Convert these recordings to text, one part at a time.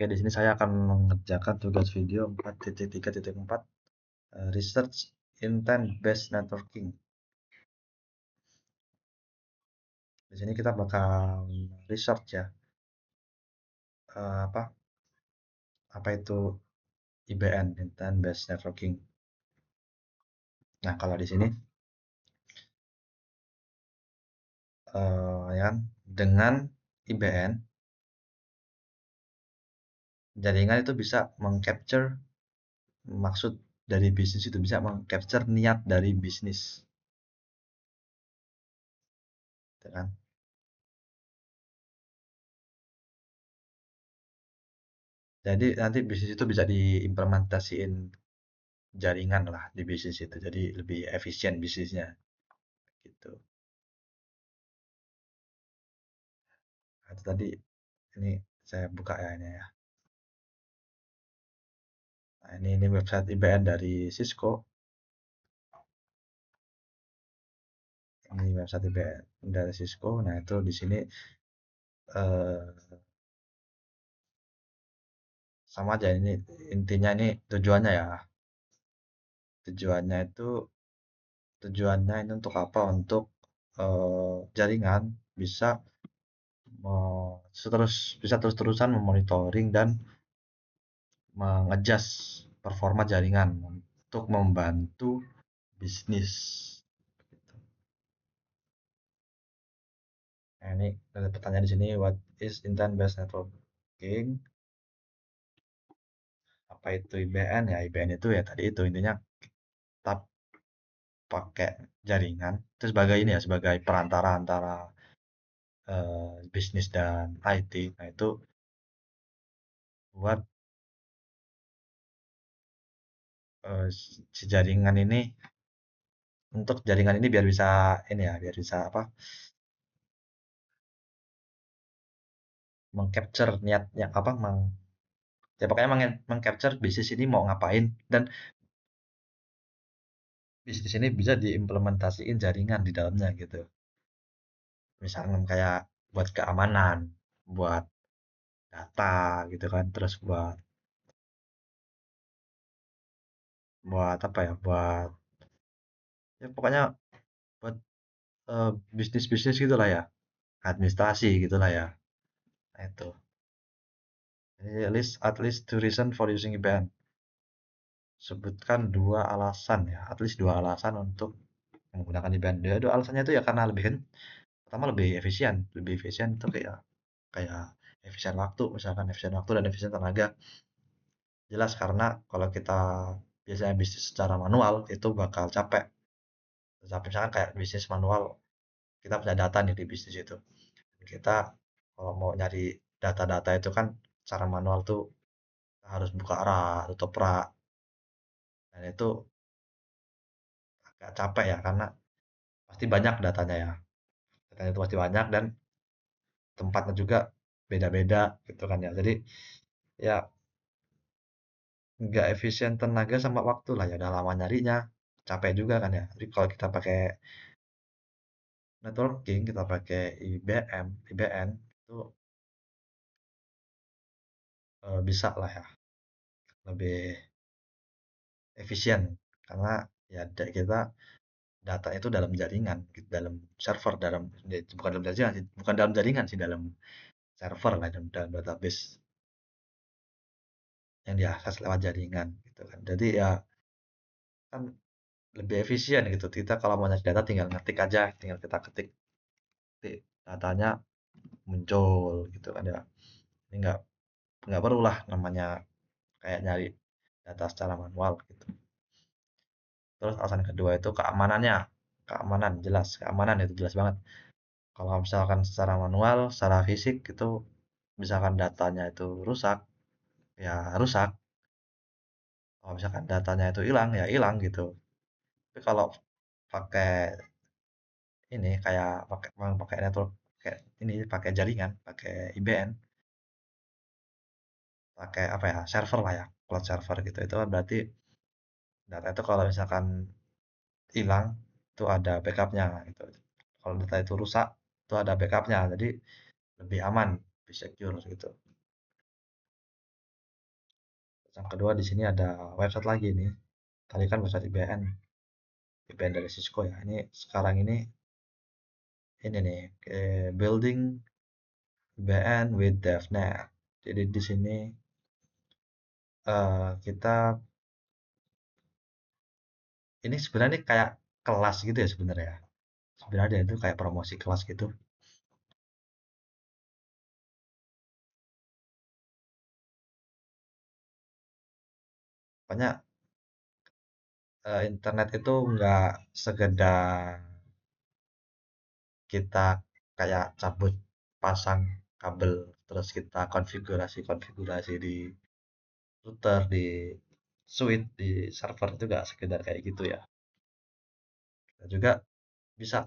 Oke, di sini saya akan mengerjakan tugas video 4.3.4 Research Intent Based Networking. Di sini kita bakal research ya, apa apa itu IBN, Intent Based Networking. Nah, kalau di sini ya kan, dengan IBN, jaringan itu bisa mengcapture maksud dari bisnis itu bisa mengcapture niat dari bisnis, gitu kan? Jadi nanti bisnis itu bisa diimplementasiin jaringan lah di bisnis itu. Jadi lebih efisien bisnisnya gitu. Nah, itu tadi ini saya buka ya ini ya. Nah, ini website IBN dari Cisco. Ini website IBN dari Cisco. Nah, itu di sini eh, sama aja ini intinya ini tujuannya ya. Tujuannya itu tujuannya ini untuk apa? Untuk jaringan bisa bisa terus-terusan memonitoring dan mengejas performa jaringan untuk membantu bisnis. Nah, ini ada pertanyaan di sini, what is intent based networking? Apa itu IBN? Ya, IBN itu ya tadi itu intinya kita pakai jaringan itu sebagai ini ya, sebagai perantara antara bisnis dan IT. Nah, itu buat si jaringan ini untuk jaringan ini biar bisa ini ya, biar bisa apa? Mengcapture niatnya apa ya pokoknya mengcapture bisnis ini mau ngapain dan bisnis ini bisa diimplementasiin jaringan di dalamnya gitu. Misalnya kayak buat keamanan, buat data gitu kan, terus buat buat apa ya, buat ya pokoknya buat bisnis-bisnis gitulah ya, administrasi gitulah ya. Nah, itu. Jadi at least two reason for using IBM. Sebutkan dua alasan ya, at least dua alasan untuk menggunakan IBM. Ya, dua alasannya itu ya karena lebih kan, pertama lebih efisien itu kayak kayak efisien waktu, misalkan efisien waktu dan efisien tenaga. Jelas karena kalau kita biasanya bisnis secara manual itu bakal capek. Capek misalkan kayak bisnis manual, kita punya data nih di bisnis itu. Kita kalau mau nyari data-data itu kan secara manual tuh harus buka rak, tutup rak. Dan itu agak capek ya karena pasti banyak datanya ya. Datanya itu pasti banyak dan tempatnya juga beda-beda gitu kan ya. Jadi ya nggak efisien tenaga sama waktu lah ya. Udah lama nyarinya, capek juga kan ya. Jadi kalau kita pakai networking, kita pakai IBN itu bisa lah ya lebih efisien karena ya kita data itu dalam jaringan, gitu, dalam server, bukan dalam jaringan sih, bukan dalam jaringan sih, dalam server lah, dalam database yang diakses lewat jaringan gitu kan. Jadi ya kan lebih efisien gitu. Kita kalau mau nyari data tinggal ngetik aja, tinggal kita ketik, ketik datanya muncul gitu kan ya. Ini nggak perlu lah namanya kayak nyari data secara manual gitu. Terus alasan kedua itu keamanannya. Keamanan jelas, keamanan itu jelas banget. Kalau misalkan secara manual, secara fisik itu misalkan datanya itu rusak, ya rusak. Kalau misalkan datanya itu hilang, ya hilang gitu. Tapi kalau pakai ini kayak pakai network kayak ini pakai jaringan, pakai IBN, pakai apa ya, server lah ya, cloud server gitu. Itu kan berarti data itu kalau misalkan hilang itu ada backupnya gitu. Kalau data itu rusak itu ada backupnya, jadi lebih aman, lebih secure gitu. Yang kedua di sini ada website lagi nih. Tadi kan website IBN, IBN dari Cisco ya. Ini sekarang ini nih, building IBN with DevNet. Jadi di sini kita ini sebenarnya kayak kelas gitu ya sebenarnya. Sebenarnya itu kayak promosi kelas gitu. Pokoknya internet itu nggak sekedar kita kayak cabut pasang kabel terus kita konfigurasi di router di switch di server itu nggak sekedar kayak gitu ya. Dan juga bisa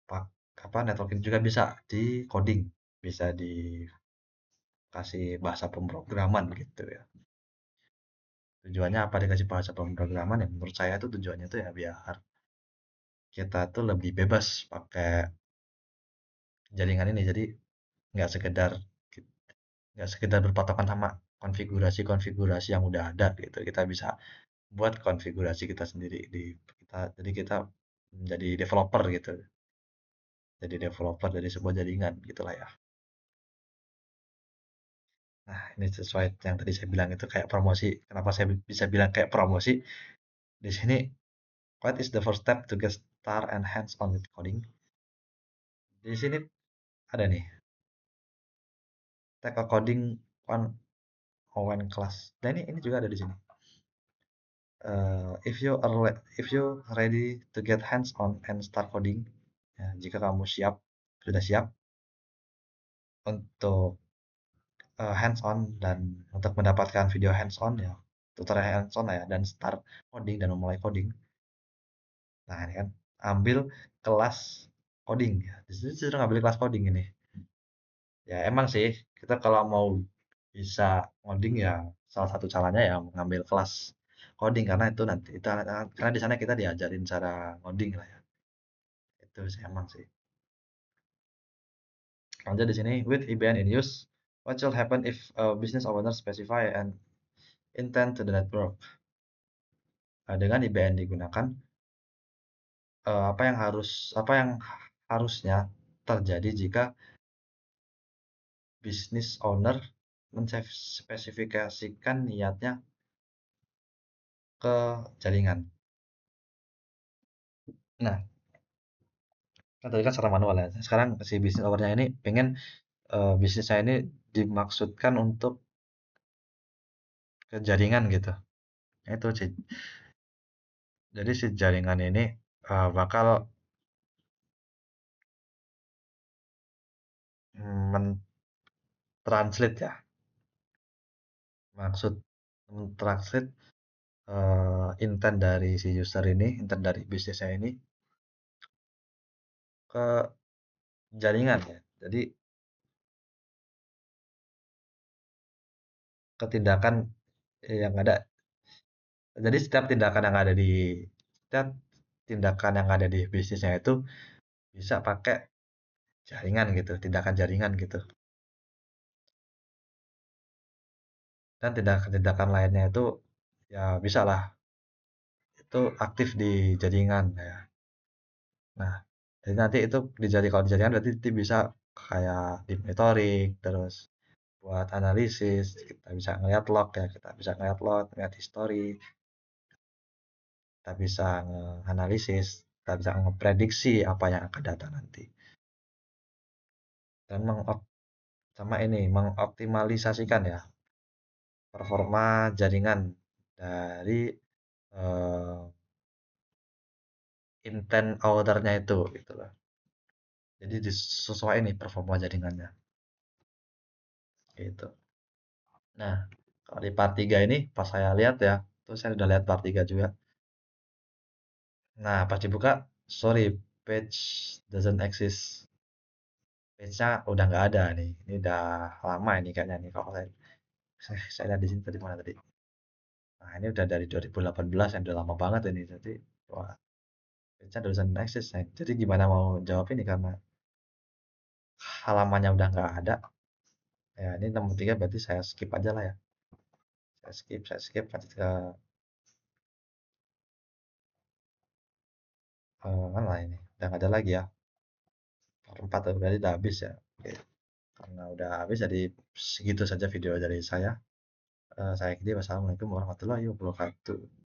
apa networking juga bisa di coding, bisa dikasih bahasa pemrograman gitu ya. Tujuannya apa dikasih bahasa pemrograman ya? Menurut saya tuh tujuannya tuh ya biar kita tuh lebih bebas pakai jaringan ini. Jadi nggak sekedar nggak sekedar berpatokan sama konfigurasi-konfigurasi yang udah ada gitu. Kita bisa buat konfigurasi kita sendiri di kita. Jadi kita menjadi developer gitu. Jadi developer dari sebuah jaringan gitulah ya. Nah, ini sesuai yang tadi saya bilang itu kayak promosi. Kenapa saya bisa bilang kayak promosi? Di sini, what is the first step to get start and hands-on with coding? Di sini ada nih, take a coding one on one class. Dan ini juga ada di sini. If you ready to get hands-on and start coding, ya, jika kamu sudah siap untuk hands-on dan untuk mendapatkan video hands-on ya, tutorial hands-on ya, dan start coding dan memulai coding. Nah, ini kan ambil kelas coding ya. Di situ sudah ngambil kelas coding ini. Ya emang sih kita kalau mau bisa ngoding ya salah satu caranya ya mengambil kelas coding karena itu nanti itu karena di sana kita diajarin cara ngoding lah ya. Itu sih emang sih. Lanjut di sini with IBM in use, what should happen if a business owner specify and intent to the network? Nah, dengan IBM digunakan, apa yang harusnya terjadi jika business owner menspesifikasikan niatnya ke jaringan. Nah, kan tadi kan secara manual ya. Sekarang si business owner-nya ini pengen bisnisnya ini dimaksudkan untuk ke jaringan gitu. Nah, itu sih. Jadi si jaringan ini bakal mentranslate ya. Maksud mentranslate intent dari si user ini, intent dari bisnisnya ini ke jaringan ya. Jadi ke tindakan yang ada. Jadi setiap tindakan yang ada di bisnisnya itu bisa pakai jaringan gitu, tindakan jaringan gitu. Dan tindakan-tindakan lainnya itu ya bisa lah itu aktif di jaringan ya. Nah, jadi nanti itu kalau di jaringan berarti nanti bisa kayak di monitoring, terus buat analisis, kita bisa ngeliat log ya, kita bisa ngeliat log, ngeliat history, kita bisa nge-analisis, kita bisa ngeprediksi apa yang akan datang nanti. Dan sama ini mengoptimalisasikan ya performa jaringan dari eh, intent ownernya itu gitu loh. Jadi disesuaikan nih performa jaringannya gitu. Nah, kalau di part 3 ini pas saya lihat ya, terus saya udah lihat part 3 juga. Nah, pas dibuka, sorry, page doesn't exist. Page-nya udah nggak ada nih. Ini udah lama ini kayaknya nih kalau saya lihat di sini tadi mana tadi. Nah, ini udah dari 2018 yang udah lama banget ini. Jadi, wah, page-nya doesn't exist. Nah, jadi gimana mau jawab ini karena halamannya udah nggak ada. Ya, ini nomor 3 berarti saya skip aja lah ya. Saya skip lanjut ke mana ini? Udah nggak ada lagi ya. Part 4 berarti udah habis ya. Oke. Karena udah habis jadi segitu saja video dari saya. Saya kira wassalamualaikum warahmatullahi wabarakatuh.